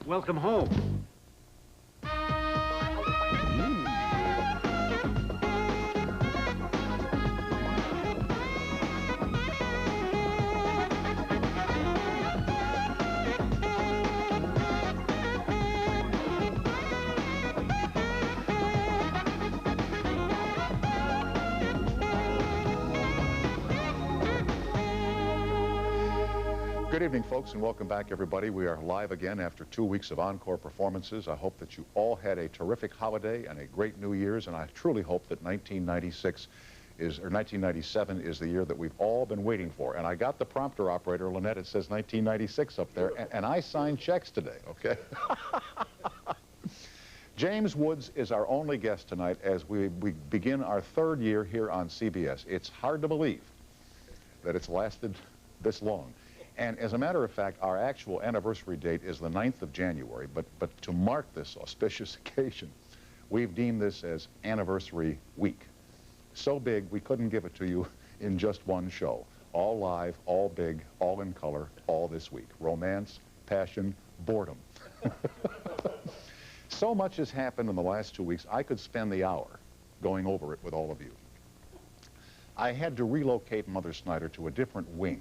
Welcome home. Good evening, folks, and welcome back, everybody. We are live again after 2 weeks of encore performances. I hope that you all had a terrific holiday and a great New Year's, and I truly hope that 1997 is the year that we've all been waiting for. And I got the prompter operator, Lynette. It says 1996 up there, and I signed checks today, okay? James Woods is our only guest tonight as we begin our third year here on CBS. It's hard to believe that it's lasted this long. And as a matter of fact, our actual anniversary date is the 9th of January, but to mark this auspicious occasion, we've deemed this as Anniversary Week. So big, we couldn't give it to you in just one show. All live, all big, all in color, all this week. Romance, passion, boredom. So much has happened in the last 2 weeks, I could spend the hour going over it with all of you. I had to relocate Mother Snyder to a different wing.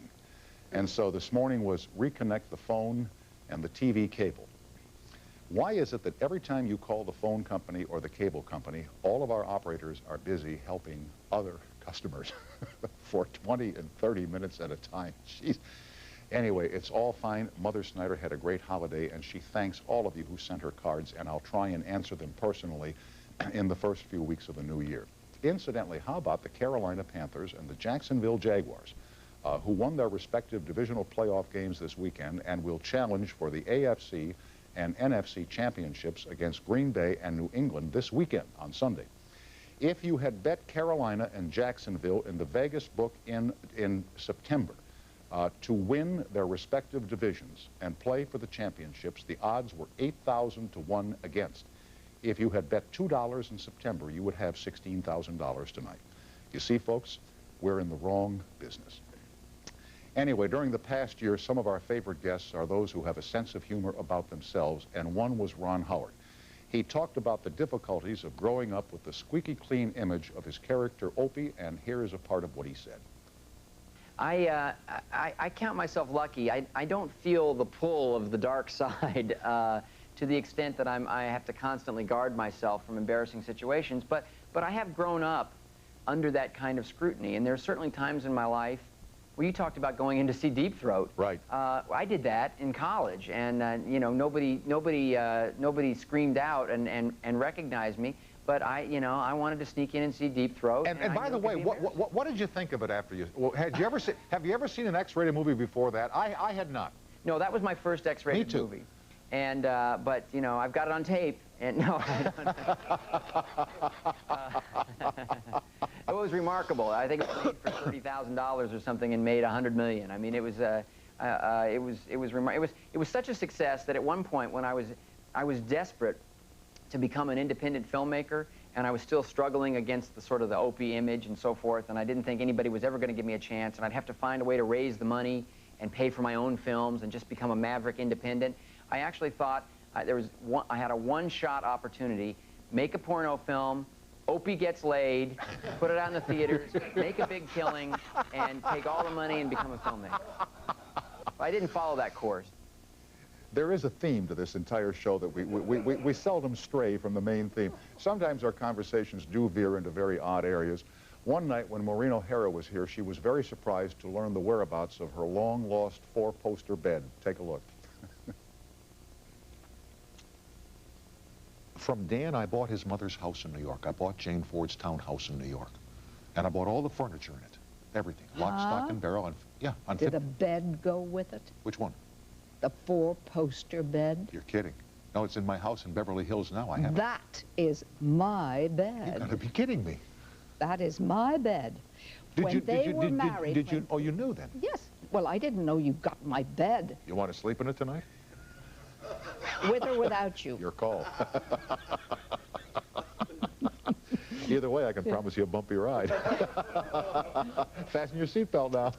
And so this morning was reconnect the phone and the TV cable. Why is it that every time you call the phone company or the cable company, all of our operators are busy helping other customers for 20 and 30 minutes at a time? Jeez. Anyway, it's all fine. Mother Snyder had a great holiday, and she thanks all of you who sent her cards, and I'll try and answer them personally in the first few weeks of the new year. Incidentally, how about the Carolina Panthers and the Jacksonville Jaguars? Who won their respective divisional playoff games this weekend and will challenge for the AFC and NFC championships against Green Bay and New England this weekend on Sunday. If you had bet Carolina and Jacksonville in the Vegas book in September to win their respective divisions and play for the championships, the odds were 8,000 to 1 against. If you had bet $2 in September, you would have $16,000 tonight. You see, folks, we're in the wrong business. Anyway, during the past year, some of our favorite guests are those who have a sense of humor about themselves, and one was Ron Howard. He talked about the difficulties of growing up with the squeaky clean image of his character Opie, and here is a part of what he said. I count myself lucky. I don't feel the pull of the dark side to the extent that I have to constantly guard myself from embarrassing situations, but I have grown up under that kind of scrutiny, and there are certainly times in my life. Well, you talked about going in to see Deep Throat. Right. I did that in college, and you know, nobody screamed out and recognized me. But I wanted to sneak in and see Deep Throat. And by the way, what did you think of it after you? Well, have you ever seen an X-rated movie before that? I had not. No, that was my first X-rated movie. And but you know, I've got it on tape. And no, it was remarkable. I think it was made for $30,000 or something and made $100 million. I mean, it was such a success that at one point when I was desperate to become an independent filmmaker, and I was still struggling against the sort of the Opie image and so forth, and I didn't think anybody was ever going to give me a chance, and I'd have to find a way to raise the money and pay for my own films and just become a maverick independent. I actually thought I had a one-shot opportunity, make a porno film, Opie gets laid, put it out in the theaters, make a big killing, and take all the money and become a filmmaker. I didn't follow that course. There is a theme to this entire show that we seldom stray from the main theme. Sometimes our conversations do veer into very odd areas. One night when Maureen O'Hara was here, she was very surprised to learn the whereabouts of her long-lost 4-poster bed. Take a look. From Dan, I bought his mother's house in New York. I bought Jane Ford's townhouse in New York. And I bought all the furniture in it. Everything. Lock, stock, and barrel. And, yeah, did a bed go with it? Which one? The 4-poster bed? You're kidding. No, it's in my house in Beverly Hills now. I have it. That is my bed. You gotta be kidding me. That is my bed. When they were married... Oh, you knew then? Yes. Well, I didn't know you got my bed. You want to sleep in it tonight? With or without you? Your call. Either way, I can promise you a bumpy ride. Fasten your seatbelt now.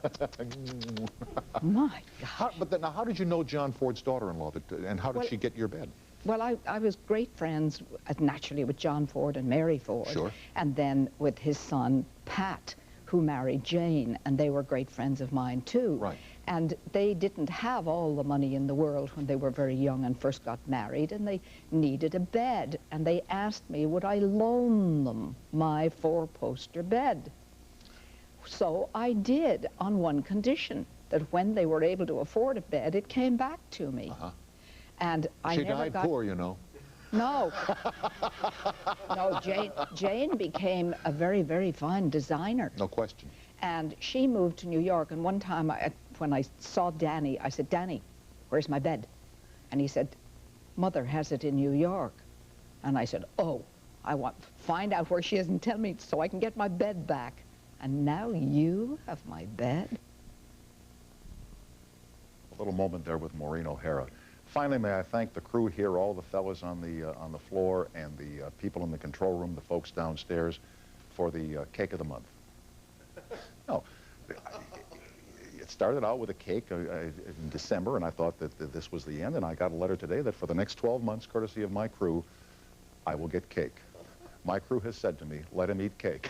My God. Now, how did you know John Ford's daughter-in-law, and how did she get your bed? Well, I was great friends, naturally, with John Ford and Mary Ford. Sure. And then with his son, Pat, who married Jane, and they were great friends of mine, too. Right. And they didn't have all the money in the world when they were very young and first got married, and they needed a bed. And they asked me, would I loan them my 4-poster bed? So I did, on one condition, that when they were able to afford a bed, it came back to me. And I never died poor, you know. No. No, Jane became a very, very fine designer. No question. And she moved to New York, and one time when I saw Danny, I said, Danny, where's my bed? And he said, Mother has it in New York. And I said, oh, I want to find out where she is and tell me so I can get my bed back. And now you have my bed? A little moment there with Maureen O'Hara. Finally, may I thank the crew here, all the fellas on the floor, and the people in the control room, the folks downstairs, for the cake of the month. No, it started out with a cake in December, and I thought that this was the end, and I got a letter today that for the next 12 months, courtesy of my crew, I will get cake. My crew has said to me, let him eat cake.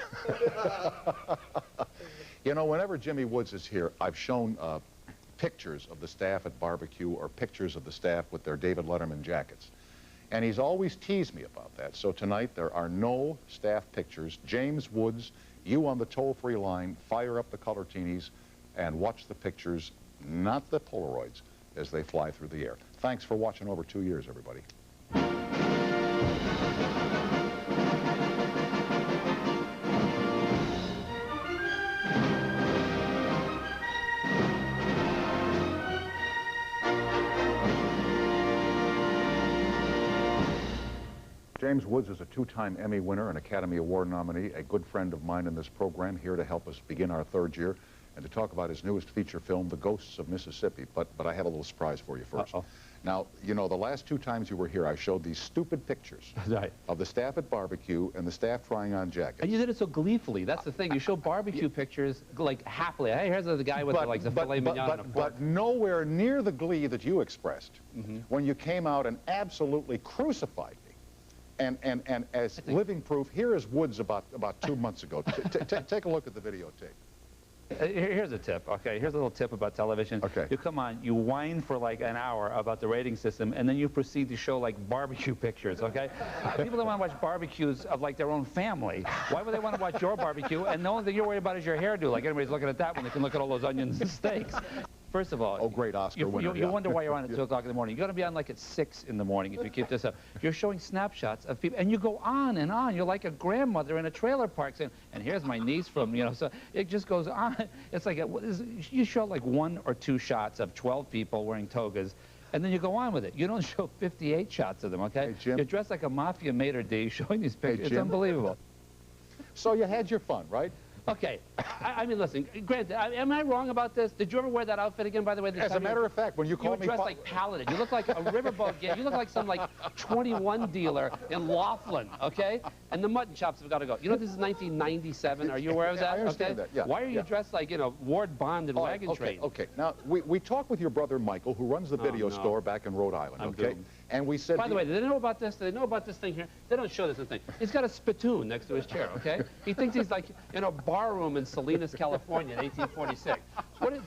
You know, whenever Jimmy Woods is here, I've shown pictures of the staff at barbecue or pictures of the staff with their David Letterman jackets. And he's always teased me about that. So tonight there are no staff pictures. James Woods, you on the toll-free line, fire up the color-teenies and watch the pictures, not the Polaroids, as they fly through the air. Thanks for watching over 2 years, everybody. James Woods is a 2-time Emmy winner and Academy Award nominee, a good friend of mine in this program, here to help us begin our 3rd year and to talk about his newest feature film, The Ghosts of Mississippi. But I have a little surprise for you first. Now, you know, the last 2 times you were here, I showed these stupid pictures of the staff at barbecue and the staff trying on jackets. And you did it so gleefully. That's the thing. You show barbecue pictures, like, happily. Hey, here's the guy with the filet mignon on a fork. But nowhere near the glee that you expressed when you came out and absolutely crucified me. And as living proof, here is Woods about 2 months ago. Take a look at the videotape. Here's a tip, okay? Here's a little tip about television. Okay. You come on, you whine for like an hour about the rating system, and then you proceed to show like barbecue pictures, okay? People don't want to watch barbecues of like their own family. Why would they want to watch your barbecue? And the only thing you're worried about is your hairdo. Like anybody's looking at that when they can look at all those onions and steaks. First of all, oh, great Oscar winner. You wonder why you're on at 2 o'clock in the morning. You're going to be on like at 6 in the morning if you keep this up. You're showing snapshots of people, and you go on and on. You're like a grandmother in a trailer park saying, and here's my niece from, you know, so it just goes on. It's like, you show like 1 or 2 shots of 12 people wearing togas, and then you go on with it. You don't show 58 shots of them, okay? Hey, Jim. You're dressed like a mafia maitre d' showing these pictures. Hey, Jim. It's unbelievable. So you had your fun, right? Okay, I mean, listen, granted, am I wrong about this? Did you ever wear that outfit again, by the way? As a matter of fact, when you called me... You were dressed like Paladin. You look like a riverboat guy. You look like some, like, 21 dealer in Laughlin, okay? And the mutton chops have got to go. You know this is 1997. Are you aware of that? I understand that, yeah. Why are you dressed like, you know, Ward Bond and Wagon Train? Okay, now, we talked with your brother Michael, who runs the video store back in Rhode Island, okay? Doomed. And we said... By the way, do they know about this? Do they know about this thing here? They don't show this thing. He's got a spittoon next to his chair, okay? He thinks he's like in a bar room in Salinas, California in 1846.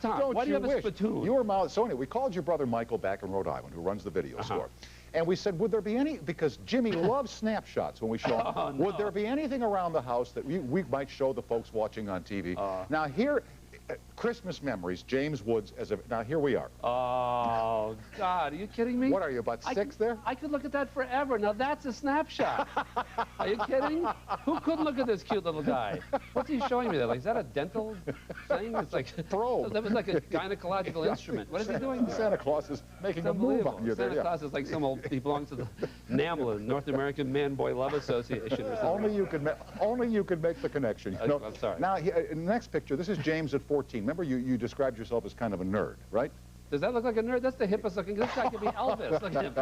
Tom, why do you have a spittoon? You were so anyway, we called your brother Michael back in Rhode Island, who runs the video store. And we said, would there be any, because Jimmy loves snapshots when we show him, would there be anything around the house that we might show the folks watching on TV? Now here, Christmas memories, James Woods, now here we are. Oh, God, are you kidding me? What are you, about 6 there? I could look at that forever. Now that's a snapshot. Are you kidding? Who couldn't look at this cute little guy? What's he showing me there? Like, is that a dental thing? It's like, probe. That was like a gynecological instrument. What is he doing there? Santa Claus is making a move on you there. Santa Claus is like some old, he belongs to the NAMLA, North American Man-Boy Love Association. Or only you could make the connection. You know? I'm sorry. Now, in the next picture, this is James at 14. Remember, you described yourself as kind of a nerd, right? Does that look like a nerd? That's the hippest looking. This guy could be Elvis. Look at him.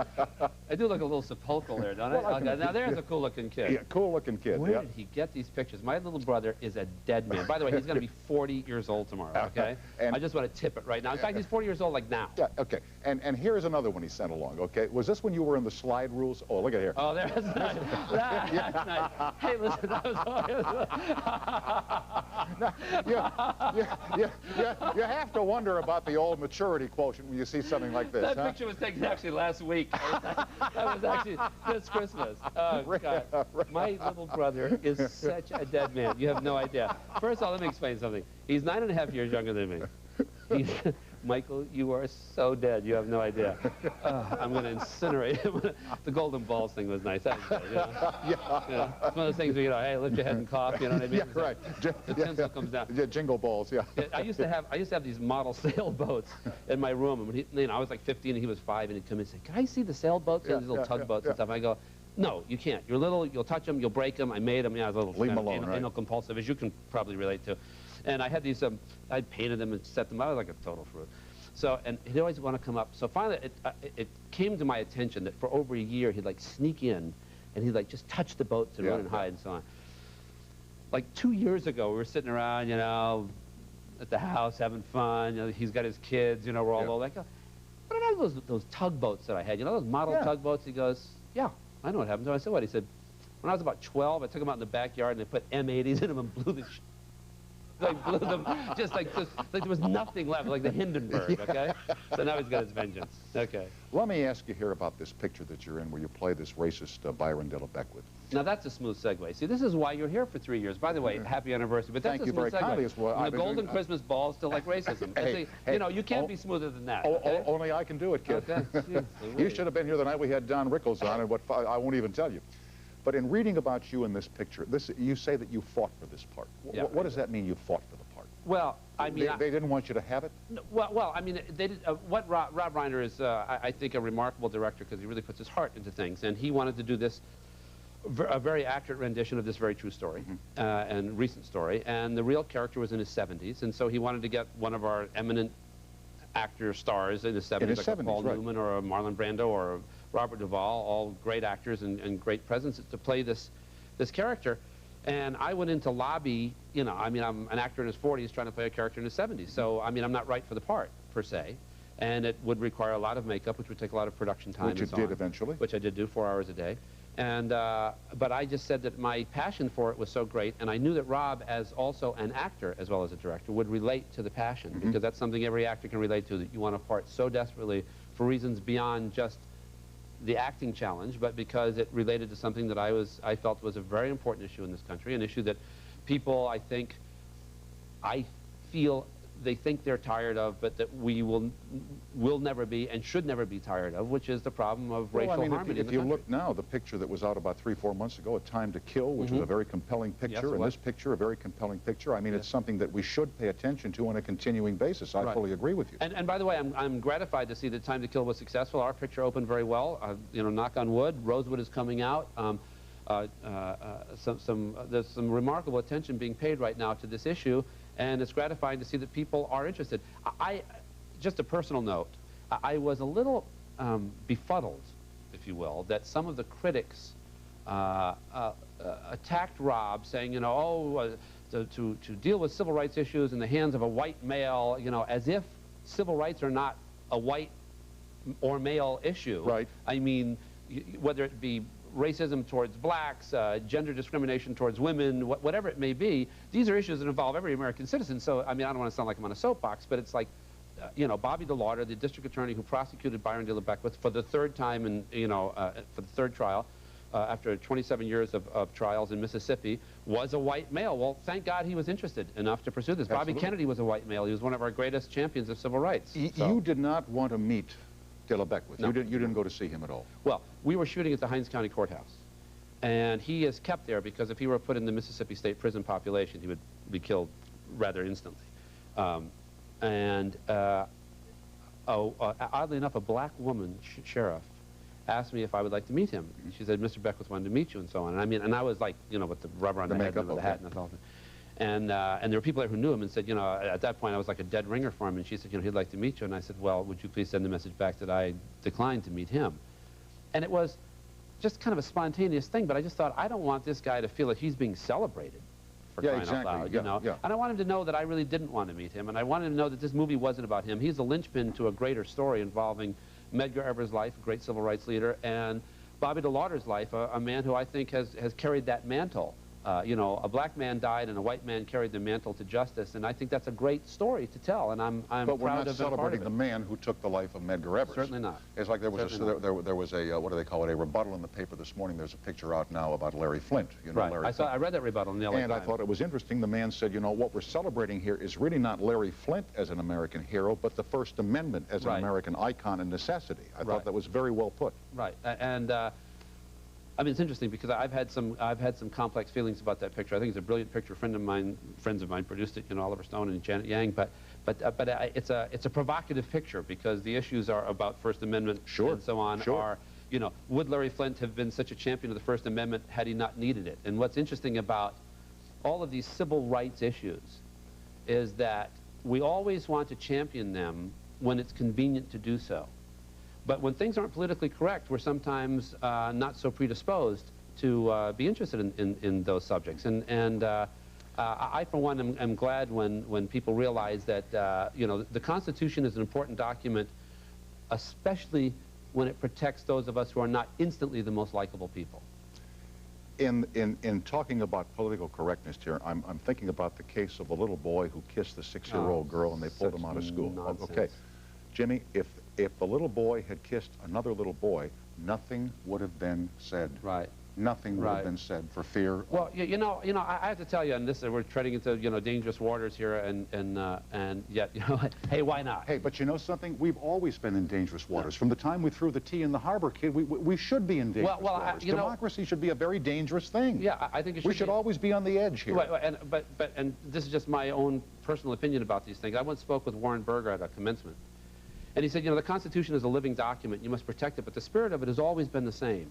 I do look a little sepulchral there, don't I? Well, Okay, now there's a cool looking kid. Yeah, cool looking kid. Where Yeah. did he get these pictures? My little brother is a dead man. By the way, he's going to be 40 years old tomorrow, okay? And I just want to tip it right now. In fact, he's 40 years old like now. Yeah, okay. And here's another one he sent along, okay? Was this when you were in the slide rules? Oh, look at here. Oh, there's nice. That's nice. Hey, listen, that was... You have to wonder about the old maturity quotient when you see something like this. That huh? picture was taken actually last week. That was actually this Christmas. Oh, God. My little brother is such a dead man. You have no idea. First of all, let me explain something. He's 9.5 years younger than me. He's, Michael, you are so dead. You have no idea. I'm going to incinerate him. The golden balls thing was nice. That was good, you know? Yeah. It's one of those things where, you know, hey, lift your head and cough, you know what I mean? Yeah, right. The tinsel comes down. Yeah, jingle balls, yeah. I used to have these model sailboats in my room. And when he, you know, I was like 15 and he was 5, and he'd come in and say, "Can I see the sailboats?" Yeah, these little yeah, tugboats yeah. and stuff. And I go, "No, you can't. You're little. You'll touch them. You'll break them. I made them. Yeah, I was a little Leave 'em alone, right? anal compulsive, as you can probably relate to." And I had these. I painted them and set them. I was like a total fruit. So, and he'd always want to come up. So finally, it came to my attention that for over a year he'd like sneak in, and he'd like just touch the boats and run and hide and so on. Like 2 years ago, we were sitting around, you know, at the house having fun. You know, he's got his kids. You know, we're all like, "What are those tugboats that I had? You know, those model tugboats?" He goes, "Yeah, I know what happened to them." I said, "What?" He said, "When I was about 12, I took them out in the backyard and they put M80s in them and blew the like blew them just like there was nothing left, like the Hindenburg, okay?" So now he's got his vengeance. Okay. Let me ask you here about this picture that you're in where you play this racist Byron de la Beckwith. Now that's a smooth segue. See, this is why you're here for 3 years. By the way, happy anniversary. But that's Thank a you smooth very kindly. segue. It's what When I've the been golden doing. Christmas ball still like racism. Hey, you know, you can't be smoother than that. Oh, Okay? only I can do it, kid. Okay. Jeez, You should have been here the night we had Don Rickles on, and I won't even tell you. But in reading about you in this picture, you say that you fought for this part. Yeah. What does that mean, you fought for the part? Well, I mean, they didn't want you to have it? No, well, I mean, they did, what Rob Reiner is, I think, a remarkable director because he really puts his heart into things, and he wanted to do this, a very accurate rendition of this very true story and recent story, and the real character was in his 70s, and so he wanted to get one of our eminent actor stars in his 70s, like a Paul Newman or a Marlon Brando or a Robert Duvall, all great actors and great presences to play this character. And I went into lobby, you know, I mean, I'm an actor in his 40s trying to play a character in his 70s. So, I mean, I'm not right for the part, per se. And it would require a lot of makeup, which would take a lot of production time. Which you did eventually. Which I did do, 4 hours a day. And, but I just said that my passion for it was so great, and I knew that Rob, as also an actor as well as a director, would relate to the passion, because that's something every actor can relate to, that you want a part so desperately for reasons beyond just the acting challenge, but because it related to something that I felt was a very important issue in this country, an issue that people, I feel they think they're tired of, but that we will never be and should never be tired of, which is the problem of racial harmony in the country. If you look now, the picture that was out about 3-4 months ago, A Time to Kill, which was a very compelling picture, and this picture, a very compelling picture. I mean, it's something that we should pay attention to on a continuing basis. I fully agree with you. And by the way, I'm gratified to see that Time to Kill was successful. Our picture opened very well. You know, knock on wood, Rosewood is coming out. There's some remarkable attention being paid right now to this issue, and it's gratifying to see that people are interested. Just a personal note, I was a little befuddled, if you will, that some of the critics attacked Rob, saying, you know, to deal with civil rights issues in the hands of a white male, you know, as if civil rights are not a white or male issue. Right. I mean, whether it be racism towards blacks, gender discrimination towards women, whatever it may be, these are issues that involve every American citizen. So, I mean, I don't want to sound like I'm on a soapbox, but it's like, you know, Bobby DeLauder, the district attorney who prosecuted Byron de la Beckwith for the 3rd time, and for the 3rd trial, after 27 years of trials in Mississippi, was a white male. Well, thank God he was interested enough to pursue this. Absolutely. Bobby Kennedy was a white male. He was one of our greatest champions of civil rights. You did not want to meet de la Beckwith. No. You didn't go to see him at all. Well, we were shooting at the Hinds County Courthouse, and he is kept there because if he were put in the Mississippi State prison population, he would be killed rather instantly. Oddly enough, a black woman sheriff asked me if I would like to meet him. She said, "Mr. Beckwith wanted to meet you," and so on. And I mean, and I was like, you know, with the rubber on the head and the hat and the whole thing. And there were people there who knew him and said, you know, at that point I was like a dead ringer for him. And she said, you know, he'd like to meet you. And I said, well, would you please send the message back that I declined to meet him? And it was just kind of a spontaneous thing, but I just thought, I don't want this guy to feel that he's being celebrated. For crying out loud, you know? And I want him to know that I really didn't want to meet him. And I wanted him to know that this movie wasn't about him. He's a linchpin to a greater story involving Medgar Evers' life, a great civil rights leader, and Bobby DeLauder's life, a man who I think has carried that mantle. You know, a black man died and a white man carried the mantle to justice, and I think that's a great story to tell, and I'm proud of it. But we're not celebrating the man who took the life of Medgar Evers. Certainly not. It's like there was a what do they call it, a rebuttal in the paper this morning. There's a picture out now about Larry Flint. You know, right. Larry Flint. I read that rebuttal in the LA Times. And I thought it was interesting. The man said, you know, what we're celebrating here is really not Larry Flint as an American hero, but the First Amendment as an American icon and necessity. I thought that was very well put. Right. And I mean, it's interesting because I've had some complex feelings about that picture. I think it's a brilliant picture. Friends of mine produced it, you know, Oliver Stone and Janet Yang. But it's a provocative picture because the issues are about First Amendment and so on. Are, you know, would Larry Flint have been such a champion of the First Amendment had he not needed it? And what's interesting about all of these civil rights issues is that we always want to champion them when it's convenient to do so. But when things aren't politically correct, we're sometimes not so predisposed to be interested in those subjects. And I, for one, am glad when people realize that, you know, the Constitution is an important document, especially when it protects those of us who are not instantly the most likable people. In talking about political correctness here, I'm thinking about the case of the little boy who kissed the 6-year-old girl and they pulled him out of school. Nonsense. Okay, Jimmy, if the little boy had kissed another little boy, nothing would have been said. Right. Nothing would have been said for fear. Well, you know, I have to tell you, and this we're treading into, you know, dangerous waters here, and yet, you know, hey, why not? Hey, but you know something? We've always been in dangerous waters. From the time we threw the tea in the harbor, kid, we should be in dangerous waters. Democracy should be a very dangerous thing. Yeah, I think it should. We should always be on the edge here. Right, and this is just my own personal opinion about these things. I once spoke with Warren Berger at a commencement. And he said, you know, the Constitution is a living document. You must protect it, but the spirit of it has always been the same.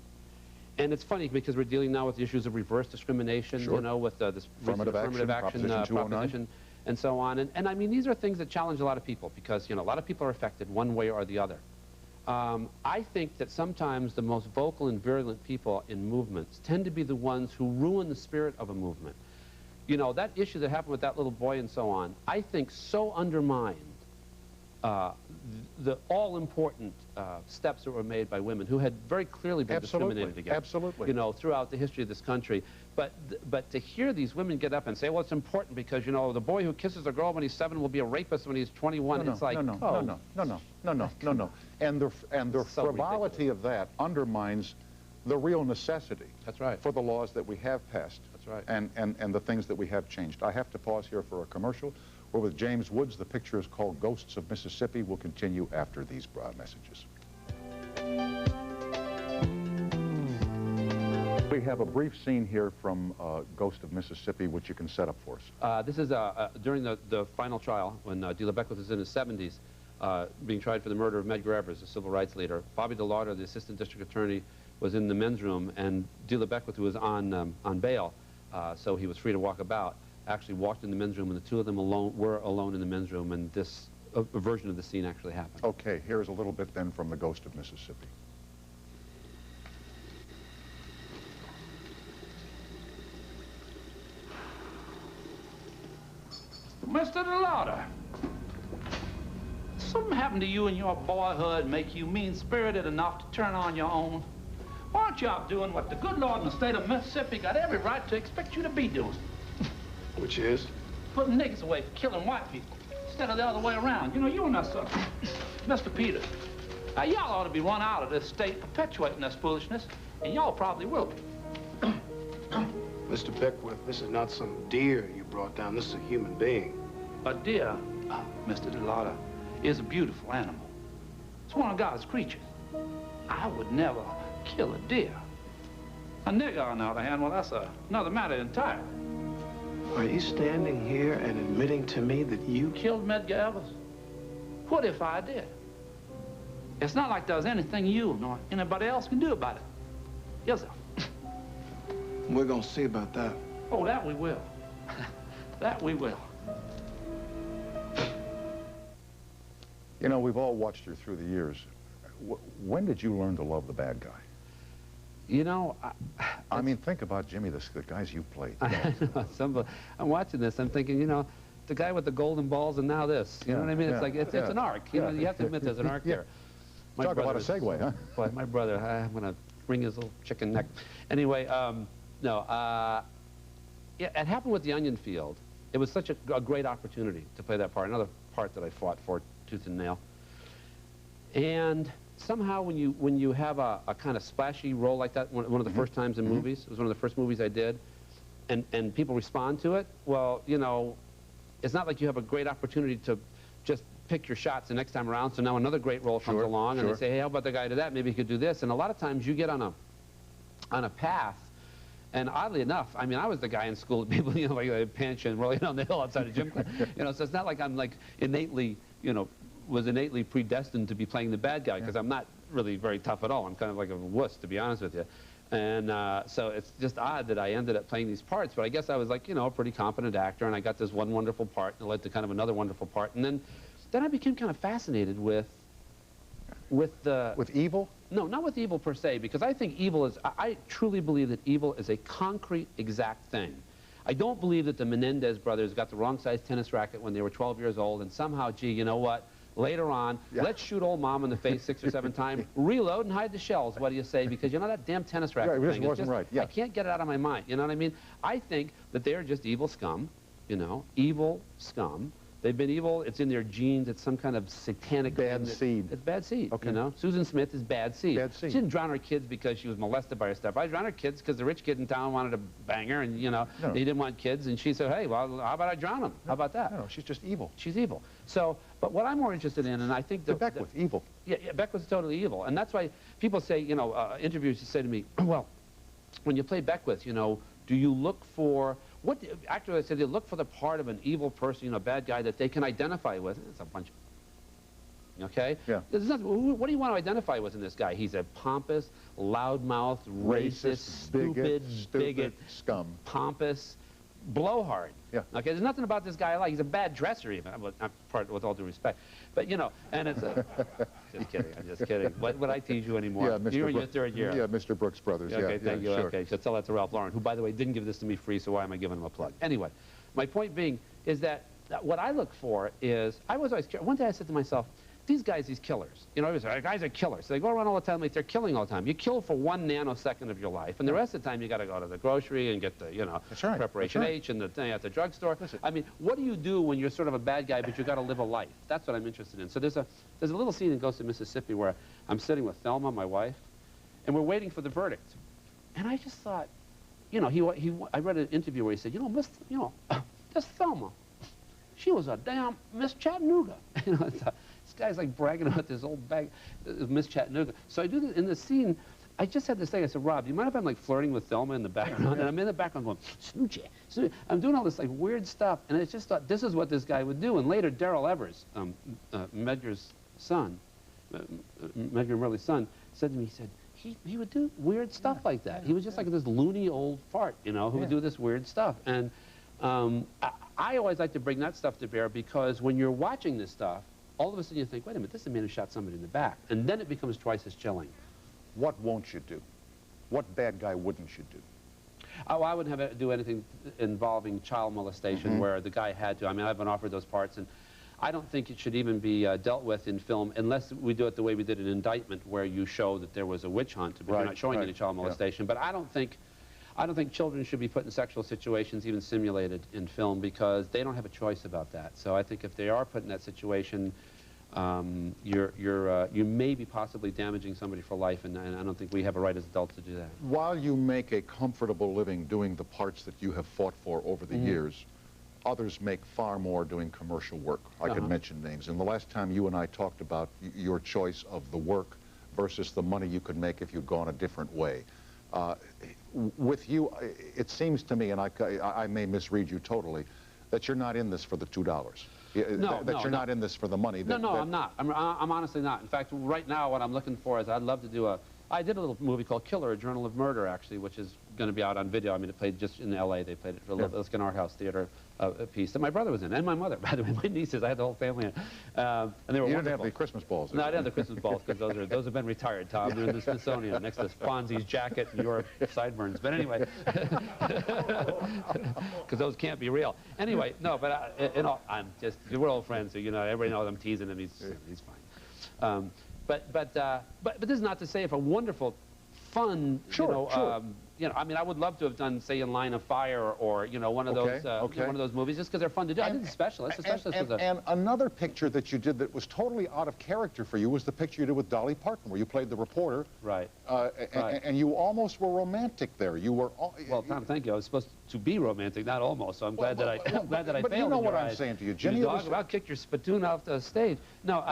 And it's funny because we're dealing now with the issues of reverse discrimination, you know, with this affirmative action proposition and so on. And I mean, these are things that challenge a lot of people because, you know, a lot of people are affected one way or the other. I think that sometimes the most vocal and virulent people in movements tend to be the ones who ruin the spirit of a movement. You know, that issue that happened with that little boy and so on, I think so undermined the all-important steps that were made by women who had very clearly been discriminated against, you know, throughout the history of this country. But to hear these women get up and say, well, it's important because, you know, the boy who kisses a girl when he's 7 will be a rapist when he's 21. It's like, no. And the frivolity of that undermines the real necessity for the laws that we have passed and the things that we have changed. I have to pause here for a commercial. We're with James Woods. The picture is called Ghosts of Mississippi. We'll continue after these messages. We have a brief scene here from Ghost of Mississippi, which you can set up for us. This is during the final trial, when Delia Beckwith was in his 70s, being tried for the murder of Medgar Evers, a civil rights leader. Bobby DeLauder, the assistant district attorney, was in the men's room, and Delia Beckwith, who was on bail, so he was free to walk about, actually walked in the men's room, and the two of them were alone in the men's room, and this a version of the scene actually happened. Okay, here's a little bit then from the Ghost of Mississippi. Mr. DeLauder, something happened to you in your boyhood make you mean-spirited enough to turn on your own? Why aren't you out doing what the good Lord in the state of Mississippi got every right to expect you to be doing? Which is? Putting niggas away for killing white people, instead of the other way around. You know, you and us, Mr. Peters, y'all ought to be run out of this state perpetuating this foolishness, and y'all probably will be. Mr. Beckwith, this is not some deer you brought down. This is a human being. A deer, Mr. DeLauder, is a beautiful animal. It's one of God's creatures. I would never kill a deer. A nigger, on the other hand, well, that's another matter entirely. Are you standing here and admitting to me that you killed Medgar Evers? What if I did? It's not like there's anything you nor anybody else can do about it. Yes, sir. We're gonna see about that. Oh, that we will. That we will. You know, we've all watched her through the years. When did you learn to love the bad guy? You know, I mean, think about Jimmy, the guys you played. I'm watching this, I'm thinking, you know, the guy with the golden balls and now this. You know what I mean? It's like, it's an arc. You know, you have to admit there's an arc there. Talk about a segue, huh? Boy, my brother, I'm going to wring his little chicken neck. Anyway, yeah, it happened with the Onion Field. It was such a great opportunity to play that part, another part that I fought for tooth and nail. And somehow when you have a kind of splashy role like that, one of the first times in movies, it was one of the first movies I did, and people respond to it, well, you know, it's not like you have a great opportunity to just pick your shots the next time around, so now another great role comes along, and they say, hey, how about the guy to that? Maybe he could do this. And a lot of times you get on a path, and oddly enough, I mean, I was the guy in school that people, you know, like pension rolling down the hill outside of gym class. You know, so it's not like I'm like innately, you know, was innately predestined to be playing the bad guy, because I'm not really very tough at all. I'm kind of like a wuss, to be honest with you. And so it's just odd that I ended up playing these parts, but I guess I was like, you know, a pretty competent actor, and I got this one wonderful part, and it led to kind of another wonderful part. And then I became kind of fascinated with evil? No, not with evil per se, because I think evil is, I truly believe that evil is a concrete, exact thing. I don't believe that the Menendez brothers got the wrong size tennis racket when they were 12 years old, and somehow, gee, you know what? Later on, let's shoot old mom in the face 6 or 7 times, reload and hide the shells. What do you say? Because you know that damn tennis racket thing is just, I can't get it out of my mind. You know what I mean? I think that they're just evil scum, you know, evil scum. They've been evil. It's in their genes. It's some kind of satanic bad seed. It's bad seed. Okay. You know, Susan Smith is bad seed. Bad seed. She didn't drown her kids because she was molested by her stepfather. I drowned her kids because the rich kid in town wanted to bang her, and you know, he didn't want kids, and she said, hey, well, how about I drown him? How about that? No, she's just evil. She's evil. So, but what I'm more interested in, and I think that Beckwith, evil. Yeah, Beckwith's totally evil, and that's why people say, you know, interviewers say to me, well, when you play Beckwith, you know, do you look for what actors? I said they look for the part of an evil person, you know, bad guy that they can identify with. It's a bunch of, okay? Yeah. What do you want to identify with in this guy? He's a pompous, loudmouth, racist, stupid, bigot, scum, pompous, blowhard. Yeah. Okay, there's nothing about this guy I like. He's a bad dresser, even. With all due respect. But, you know, and it's a... just kidding, I'm just kidding. Would I tease you anymore? Yeah, You're in your 3rd year. Yeah, Mr. Brooks Brothers. Okay, thank you. Sure. Okay, so tell that to Ralph Lauren, who, by the way, didn't give this to me free, so why am I giving him a plug? Anyway, my point being is that what I look for is, I was always curious. One day I said to myself, these guys, these killers, you know, guys are killers. So they go around all the time like they're killing all the time. You kill for 1 nanosecond of your life, and the rest of the time you got to go to the grocery and get the, you know, preparation H and the thing at the drugstore. I mean, what do you do when you're sort of a bad guy, but you got to live a life? That's what I'm interested in. So there's a little scene in Ghost of Mississippi where I'm sitting with Thelma, my wife, and we're waiting for the verdict. And I just thought, you know, I read an interview where he said, you know, this Thelma, she was a damn Miss Chattanooga. You know, this guy's like bragging about this old bag, Miss Chattanooga. So I do this in the scene. I just had this thing. I said, Rob, do you mind if I'm like flirting with Thelma in the background? And I'm in the background going, Snoochie, Snoochie. I'm doing all this like weird stuff. And I just thought, this is what this guy would do. And later, Darrell Evers, Medgar's son, Medgar Murley's son, said to me, he said, he would do weird stuff like that. He was just like this loony old fart, you know, who would do this weird stuff. And I always like to bring that stuff to bear, because when you're watching this stuff, all of a sudden you think, wait a minute, this is a man who shot somebody in the back. And then it becomes twice as chilling. What won't you do? What bad guy wouldn't you do? Oh, I wouldn't have to do anything involving child molestation where the guy had to. I mean, I've been offered those parts, and I don't think it should even be dealt with in film unless we do it the way we did an indictment, where you show that there was a witch hunt, but you're not showing any child molestation. But I don't think children should be put in sexual situations, even simulated, in film, because they don't have a choice about that. So I think if they are put in that situation, you may be possibly damaging somebody for life, and I don't think we have a right as adults to do that. While you make a comfortable living doing the parts that you have fought for over the years, others make far more doing commercial work. I could mention names. And the last time you and I talked about your choice of the work versus the money you could make if you'd gone a different way. With you, it seems to me, and I may misread you totally, that you're not in this for the $2. That you're not in this for the money. I'm not. I'm honestly not. In fact, right now, what I'm looking for is I'd love to do I did a little movie called Killer, A Journal of Murder, actually, which is going to be out on video. I mean, it played just in L.A. They played it for a Liskin Art House Theater piece that my brother was in, and my mother, by the way, my nieces. I had the whole family in. And they were You wonderful. didn't have the Christmas balls. No, I didn't have the Christmas balls because those have been retired, Tom. They're in the Smithsonian next to Fonzie's jacket and your sideburns. But anyway, because those can't be real. Anyway, no, but I'm just, we're old friends, so, you know, everybody knows I'm teasing him. He's fine. But this is not to say if a wonderful, fun, you know, I mean, I would love to have done, say, In Line of Fire or you know, one of those one of those movies, just because they're fun to do. I did The Specialist. And another picture that you did that was totally out of character for you was the picture you did with Dolly Parton, where you played the reporter. Right. And you almost were romantic there. You were. Well, Tom, thank you. I was supposed to be romantic, not almost. So I'm glad that I failed. But you know what I'm saying to you, Jimmy. I'll kick your spittoon off the stage. No.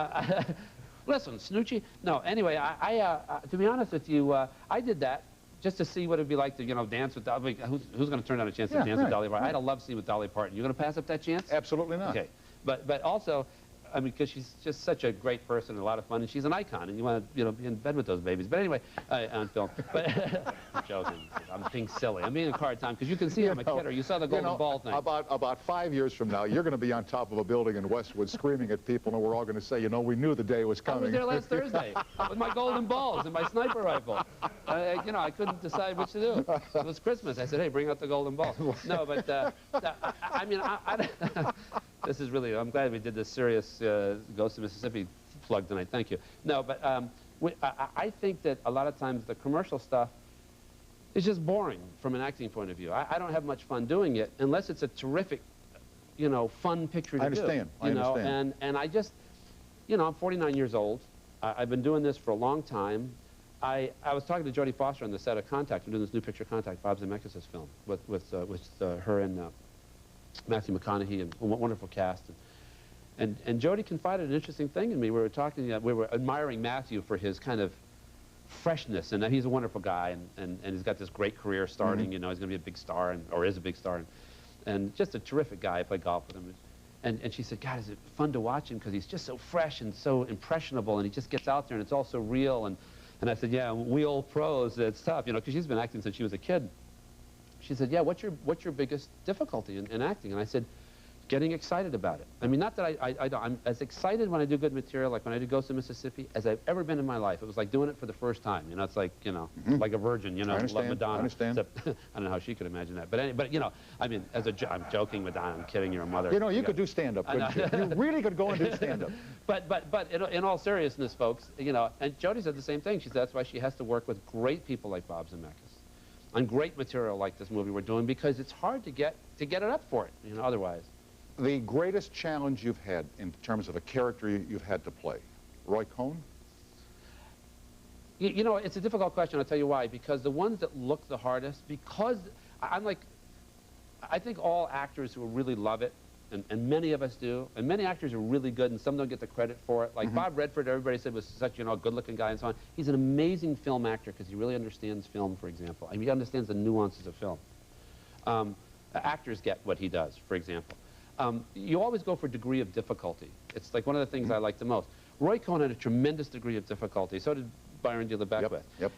Listen, Snoochie. No. Anyway, to be honest with you, I did that just to see what it'd be like to, you know, dance with Dolly. Who's going to turn down a chance to dance with Dolly Parton? I had a love scene with Dolly Parton. You going to pass up that chance? Absolutely not. Okay. But also, I mean, because she's just such a great person and a lot of fun, and she's an icon, and you want to, you know, be in bed with those babies. But anyway, on film. But I'm joking. I'm being silly. I'm being a hard time because you can see I'm a kidder. You saw the golden ball thing. About 5 years from now, you're going to be on top of a building in Westwood screaming at people, and we're all going to say, you know, we knew the day was coming. I was there last Thursday with my golden balls and my sniper rifle. You know, I couldn't decide what to do. It was Christmas. I said, hey, bring out the golden ball. No, but I mean, this is really, I'm glad we did this serious Ghost of Mississippi plug tonight. Thank you. No, but I think that a lot of times the commercial stuff is just boring from an acting point of view. I don't have much fun doing it unless it's a terrific, you know, fun picture to I understand. do. I understand. And I just, you know, I'm 49 years old. I've been doing this for a long time. I was talking to Jodie Foster on the set of Contact. I'm doing this new picture, Contact, Bob Zemeckis' film, with her and Matthew McConaughey and a wonderful cast. And Jodie confided an interesting thing in me. We were talking, we were admiring Matthew for his kind of freshness, and he's a wonderful guy, and he's got this great career starting. You know, he's going to be a big star, or is a big star, and just a terrific guy. I play golf with him. And she said, God, is it fun to watch him because he's just so fresh and so impressionable, and he just gets out there, and it's all so real. And I said, yeah, we old pros, it's tough, you know, because she's been acting since she was a kid. She said, yeah, what's your biggest difficulty in acting? And I said, getting excited about it. I mean, not that I'm as excited when I do good material, like when I do Ghost of Mississippi, as I've ever been in my life. It was like doing it for the first time. You know, it's like, you know, like a virgin, you know, love Madonna. I understand. Except, I don't know how she could imagine that. But you know, I mean, I'm joking, Madonna, I'm kidding, you're a mother. You know, you could do stand-up, couldn't you? You really could go and do stand-up. But in all seriousness, folks, you know, and Jodie said the same thing. She said that's why she has to work with great people like Bob Zemeckis on great material like this movie we're doing, because it's hard to get it up for it, you know, otherwise. The greatest challenge you've had in terms of a character you've had to play, Roy Cohn? You know, it's a difficult question. I'll tell you why. Because the ones that look the hardest, because I think all actors who really love it, and many of us do, and many actors are really good, and some don't get the credit for it. Like Bob Redford, everybody said was such, you know, a good-looking guy and so on. He's an amazing film actor because he really understands film, for example. I mean, he understands the nuances of film. Actors get what he does, for example. You always go for degree of difficulty. It's like one of the things I like the most. Roy Cohn had a tremendous degree of difficulty. So did Byron de Beckwith. Yep.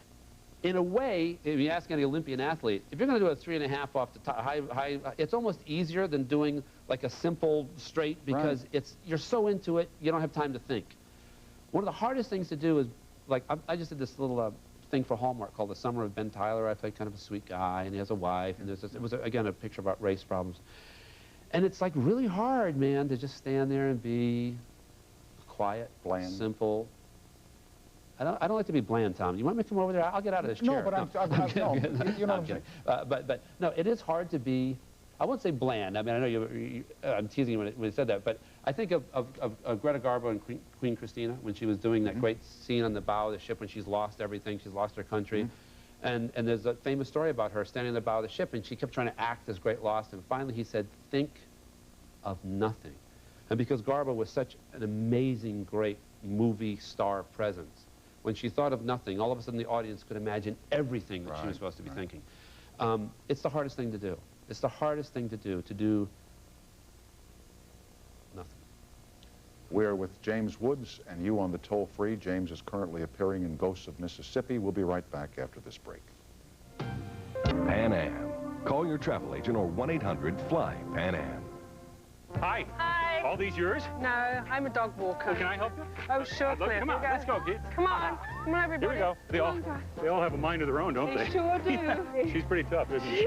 In a way, if you ask any Olympian athlete, if you're going to do a 3.5 off the top, high, it's almost easier than doing like a simple straight, because you're so into it, you don't have time to think. One of the hardest things to do is, like, I just did this little thing for Hallmark called The Summer of Ben Tyler. I played kind of a sweet guy, and he has a wife, and there's this, it was, again, a picture about race problems. And it's like really hard, man, to just stand there and be quiet, bland, simple. I don't like to be bland, Tom. You want me to come over there? I'll get out of this chair. No, but you know what I'm saying. But no, it is hard to be. I won't say bland. I mean, I know I'm teasing you when you said that, but I think of Greta Garbo and Queen Christina when she was doing that great scene on the bow of the ship when she's lost everything, she's lost her country. And there's a famous story about her standing on the bow of the ship, and she kept trying to act this great loss, and finally he said, think of nothing. And because Garbo was such an amazing, great movie star presence, when she thought of nothing, all of a sudden the audience could imagine everything that she was supposed to be thinking. It's the hardest thing to do. It's the hardest thing to do nothing. We're with James Woods and you on the toll-free. James is currently appearing in Ghosts of Mississippi. We'll be right back after this break. Pan Am. Call your travel agent or 1-800-FLY-PAN AM. Hi. Hi. All these yours? No, I'm a dog walker. Well, can I help you? Oh, sure, Cliff. Come on, let's go, kids. Come on. Come on, everybody. Here we go. They all have a mind of their own, don't they? They sure do. Yeah. She's pretty tough, isn't she?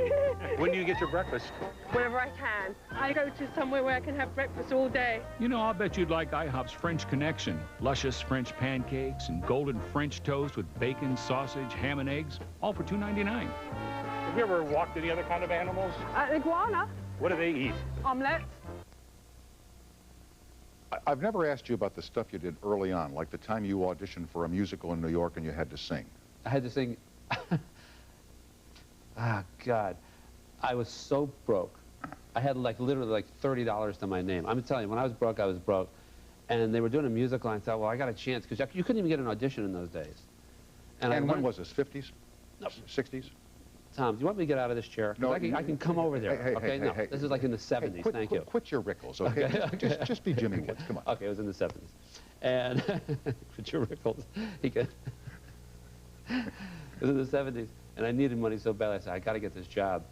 When do you get your breakfast? Whenever I can. I go to somewhere where I can have breakfast all day. You know, I'll bet you'd like IHOP's French Connection. Luscious French pancakes and golden French toast with bacon, sausage, ham, and eggs, all for $2.99. Have you ever walked any other kind of animals? Iguana. What do they eat? Omelette. I've never asked you about the stuff you did early on, like the time you auditioned for a musical in New York and you had to sing. I had to sing. Ah, God. I was so broke. I had literally $30 to my name. I'm telling you, when I was broke, I was broke. And they were doing a musical, and I thought, well, I got a chance, because you couldn't even get an audition in those days. And when was this, 50s? No. 60s? Tom, do you want me to get out of this chair? No, I can come over there. Hey, this is like in the 70s. Thank you. Quit your rickles, okay? Okay. Just be Jimmy Woods. Come on. Okay, it was in the 70s. And quit your rickles. It was in the 70s, and I needed money so bad. I said, I got to get this job.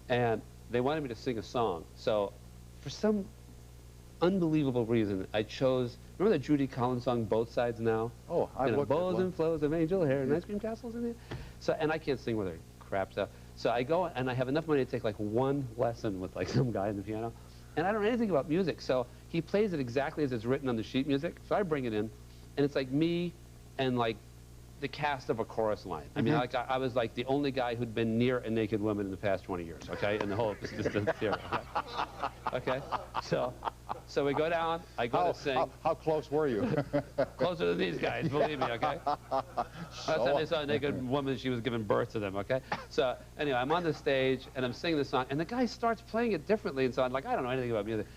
And they wanted me to sing a song. So for some unbelievable reason, I chose, remember the Judy Collins song, Both Sides Now? Oh, I looked at bows one. and flows of angel hair and ice cream castles in there. So, and I can't sing with her crap stuff. So I go, and I have enough money to take one lesson with some guy on the piano. And I don't know anything about music, so he plays it exactly as it's written on the sheet music. So I bring it in, and it's like me and the cast of a chorus line. I mean, I was like the only guy who'd been near a naked woman in the past 20 years, okay? In the whole theater, okay? So we go down, I go to sing. How close were you? Closer than these guys, believe me, okay? Last time they saw a naked woman, she was giving birth to them, okay? So anyway, I'm on the stage, and I'm singing the song, and the guy starts playing it differently, and so I'm like, I don't know anything about music.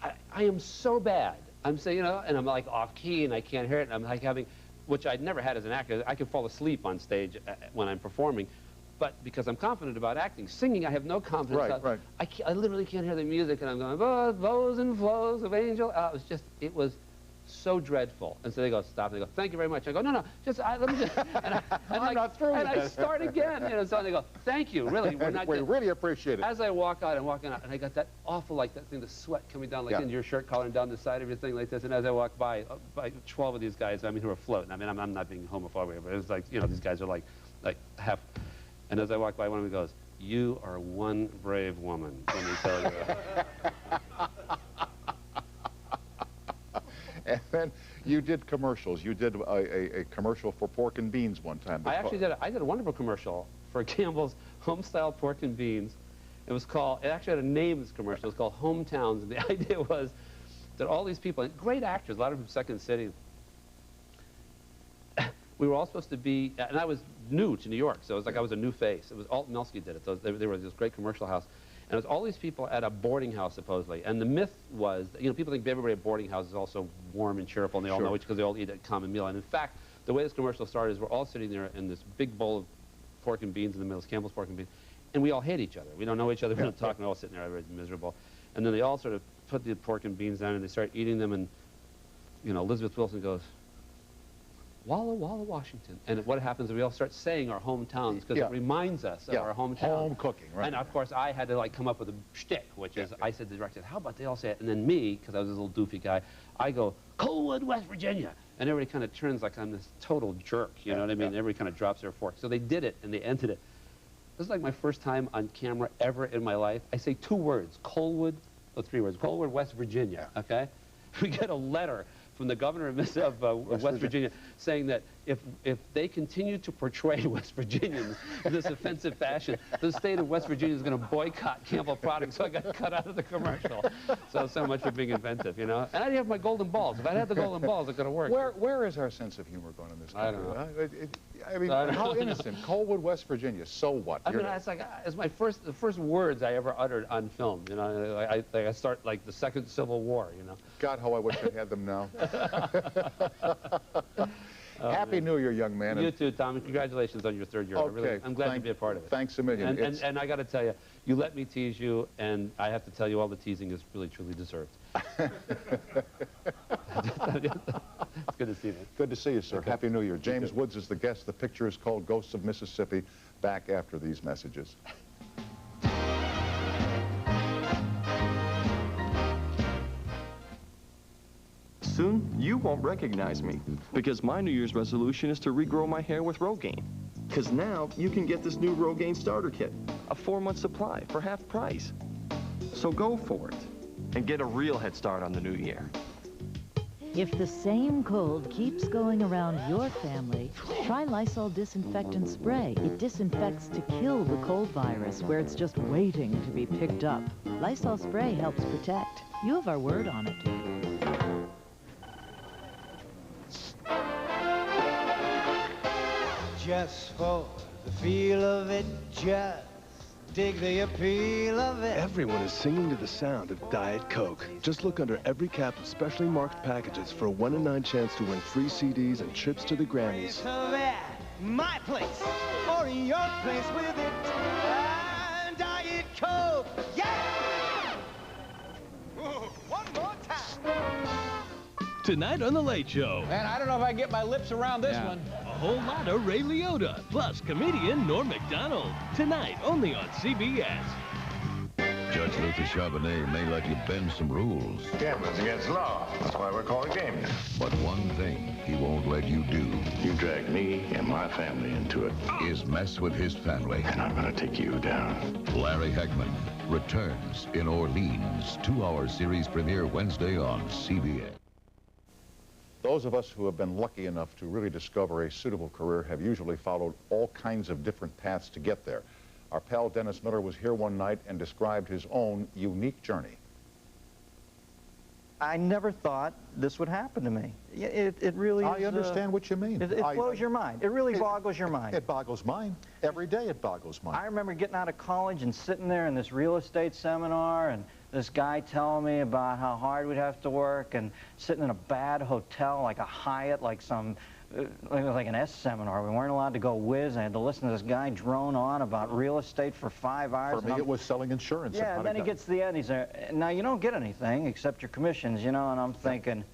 I am so bad. I'm saying, and I'm off key, and I can't hear it, and I'm having, which I'd never had as an actor. I can fall asleep on stage when I'm performing, but because I'm confident about acting. Singing, I have no confidence. Right. I literally can't hear the music, and I'm going, bows and flows of angel. It was so dreadful. And so they go, stop, and they go, thank you very much. I go, no, just, let me just, I'm not through and yet. I start again, so they go, thank you, really, we're not We really appreciate it. As I walk out, I'm walking out, and I got that awful, that thing, the sweat coming down, into your shirt collar and down the side of your thing like this, and as I walk by 12 of these guys, who are floating. I mean, I'm not being homophobic, but it was these guys are half, and as I walk by, one of them goes, you are one brave woman, let me tell you. And then you did commercials. You did a commercial for pork and beans one time. I did a wonderful commercial for Campbell's Homestyle Pork and Beans. It actually had a name, this commercial. It was called Hometowns, and the idea was that all these people, and great actors, a lot of them from Second City, we were all supposed to be, and I was new to New York, so it was I was a new face. It was Alt Milsky did it. They were this great commercial house. And it was all these people at a boarding house, supposedly. And the myth was, people think everybody at boarding house is also warm and cheerful, and they all know each because they all eat a common meal. And in fact, the way this commercial started is we're all sitting there in this big bowl of pork and beans in the middle, Campbell's pork and beans, and we all hate each other. We don't know each other. We don't talk. We're all sitting there, everybody's miserable. And then they all sort of put the pork and beans down, and they start eating them. And Elizabeth Wilson goes, Walla Walla, Washington. And what happens is we all start saying our hometowns because it reminds us of our hometown. Home cooking, right. And of course I had to come up with a shtick, which is I said to the director, how about they all say it? And then me, because I was this little doofy guy, I go, Coalwood, West Virginia. And everybody kind of turns like I'm this total jerk, you know what I mean? Everybody kind of drops their fork. So they did it and they ended it. This is my first time on camera ever in my life. I say 2 words, Coalwood, 3 words, Coalwood, West Virginia, okay? We get a letter from the governor of West Virginia saying that if they continue to portray West Virginians in this offensive fashion, the state of West Virginia is going to boycott Campbell products. So I got cut out of the commercial. So much for being inventive, And I didn't have my golden balls. If I had the golden balls, it could have worked. Where is our sense of humor going in this country? I don't know. How innocent. Coalwood, West Virginia. So what? I mean, it's the first words I ever uttered on film. I start the Second Civil War. God, how I wish I had them now. Happy New Year, young man. You too, Tom, and congratulations on your 3rd year. Okay. I'm glad to be a part of it. Thanks a million. And I got to tell you, you let me tease you, and I have to tell you all the teasing is really, truly deserved. It's good to see you, man. Good to see you, sir. Okay. Happy New Year. James Woods is the guest. The picture is called Ghosts of Mississippi. Back after these messages. Soon, you won't recognize me, because my New Year's resolution is to regrow my hair with Rogaine. Because now, you can get this new Rogaine starter kit, a 4-month supply for half price. So go for it, and get a real head start on the new year. If the same cold keeps going around your family, try Lysol Disinfectant Spray. It disinfects to kill the cold virus where it's just waiting to be picked up. Lysol Spray helps protect. You have our word on it. Just for the feel of it, just dig the appeal of it. Everyone is singing to the sound of Diet Coke. Just look under every cap of specially marked packages for a 1 in 9 chance to win free CDs and trips to the Grammys. My place, or your place with it. Diet Coke, yeah! One more time. Tonight on The Late Show. Man, I don't know if I can get my lips around this one. A whole lot of Ray Liotta, plus comedian Norm Macdonald. Tonight, only on CBS. Judge Luther Charbonnet may let you bend some rules. Gambling's against law. That's why we're called gaming. But one thing he won't let you do. You drag me and my family into it. Is mess with his family. And I'm gonna take you down. Larry Hagman returns in Orleans. 2-hour series premiere Wednesday on CBS. Those of us who have been lucky enough to really discover a suitable career have usually followed all kinds of different paths to get there. Our pal Dennis Miller was here one night and described his own unique journey. I never thought this would happen to me. It really is... I understand what you mean. It blows your mind. It really boggles your mind. It boggles mine. Every day it boggles mine. I remember getting out of college and sitting there in this real estate seminar, and this guy telling me about how hard we'd have to work, and sitting in a bad hotel like a Hyatt, like some... like an S seminar. We weren't allowed to go whiz. I had to listen to this guy drone on about real estate for 5 hours. For me, it was selling insurance. Yeah, and then he gets to the end. He's there. Now, you don't get anything except your commissions, you know, and I'm thinking,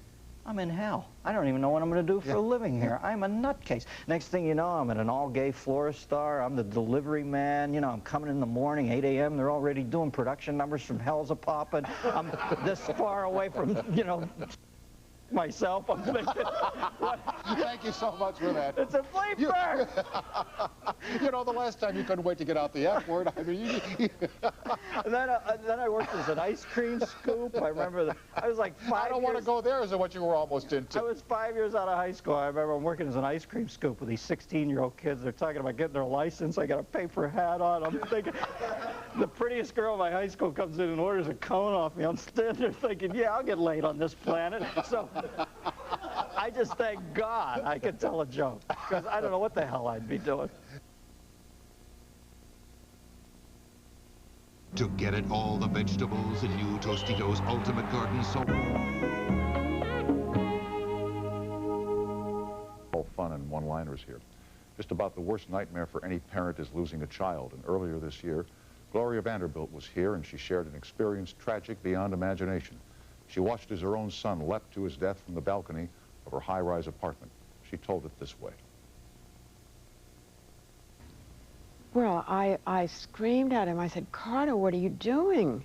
I'm in hell. I don't even know what I'm going to do for a living here. I'm a nutcase. Next thing you know, I'm at an all-gay florist store. I'm the delivery man. You know, I'm coming in the morning, 8 a.m. They're already doing production numbers from Hell's a Poppin'. I'm this far away from, you know, myself. I'm thinking, what? Thank you so much for that. It's a bleeper! You know, the last time you couldn't wait to get out the F word. I mean, And then I worked as an ice cream scoop. I remember that. I was like 5 years... I don't want to go there, is what you were almost into. I was 5 years out of high school. I remember I'm working as an ice cream scoop with these 16-year-old kids. They're talking about getting their license. I got a paper hat on. I'm thinking, the prettiest girl in my high school comes in and orders a cone off me. I'm standing there thinking, yeah, I'll get laid on this planet. So I just thank God I could tell a joke, because I don't know what the hell I'd be doing. To get it all, the vegetables and new Tostitos Ultimate Garden Soap. All fun and one-liners here. Just about the worst nightmare for any parent is losing a child. And earlier this year, Gloria Vanderbilt was here, and she shared an experience tragic beyond imagination. She watched as her own son leapt to his death from the balcony of her high-rise apartment. She told it this way. Well, I screamed at him. I said, Carter, what are you doing?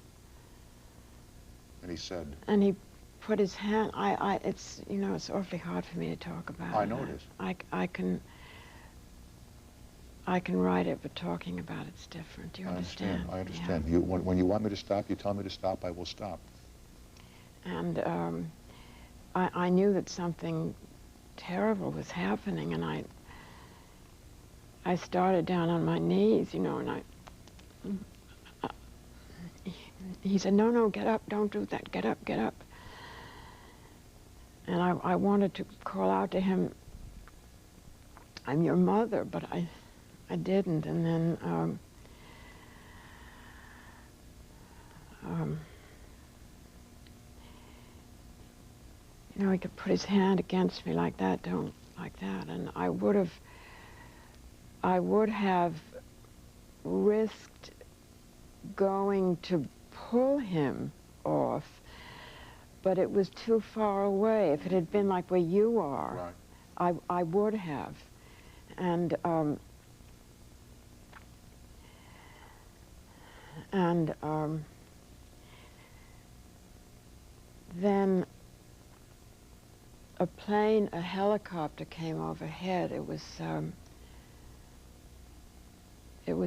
And he said... And he put his hand... it's, you know, it's awfully hard for me to talk about. I know it is. I can write it, but talking about it's different. Do you understand? I understand. Yeah. When you want me to stop, you tell me to stop, I will stop. And I knew that something terrible was happening, and I started down on my knees, you know, and he said, no, get up, don't do that, get up, get up. And I wanted to call out to him, I'm your mother, but I didn't, and then you know, he could put his hand against me like that. like that. And I would have risked going to pull him off, but it was too far away. If it had been like where you are, right, I would have. And then a helicopter came overhead. It was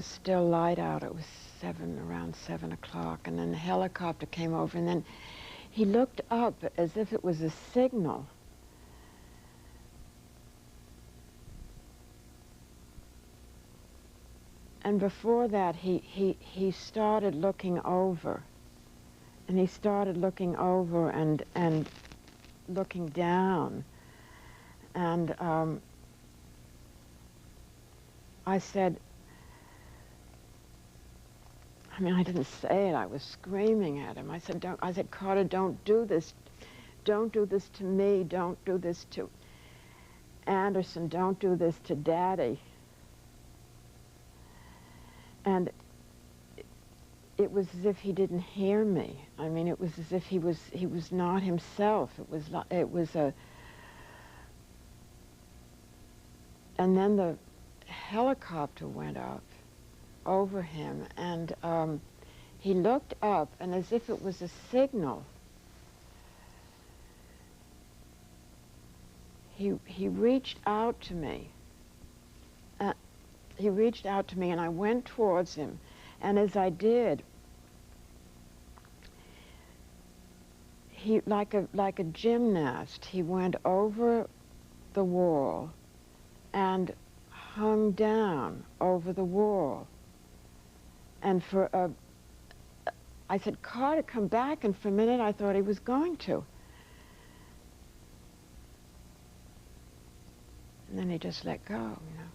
still light out. It was around 7 o'clock, and then the helicopter came over, and then he looked up as if it was a signal. And before that, he started looking over, and he started looking over and looking down, and I said, I mean, I didn't say it. I was screaming at him. I said, Carter, don't do this. Don't do this to me. Don't do this to Anderson. Don't do this to Daddy. And it was as if he didn't hear me. I mean, it was as if he was not himself. It was a. And then the helicopter went up over him, and he looked up, and as if it was a signal, he reached out to me. He reached out to me, and I went towards him, and as I did, he, like a gymnast, he went over the wall and hung down over the wall. And I said, Carter, come back, and for a minute I thought he was going to. And then he just let go, you know.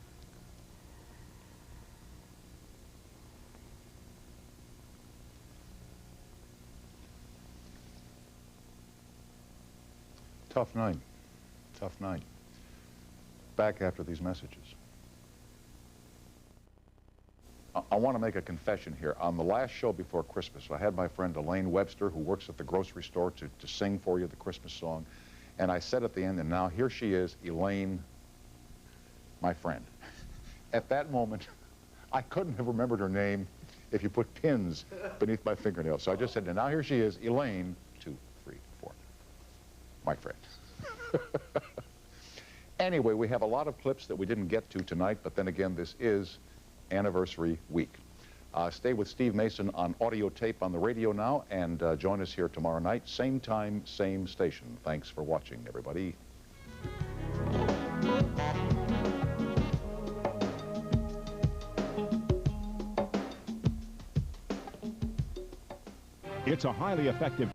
Tough night. Tough night. Back after these messages. I want to make a confession here. On the last show before Christmas, I had my friend Elaine Webster, who works at the grocery store, to sing for you the Christmas song. And I said at the end, and now here she is, Elaine, my friend. At that moment, I couldn't have remembered her name if you put pins beneath my fingernails. So I just said, and now here she is, Elaine, 2, 3, 4, my friend. Anyway, we have a lot of clips that we didn't get to tonight, but then again, this is anniversary week. Stay with Steve Mason on audio tape on the radio now, and join us here tomorrow night, same time, same station. Thanks for watching, everybody. It's a highly effective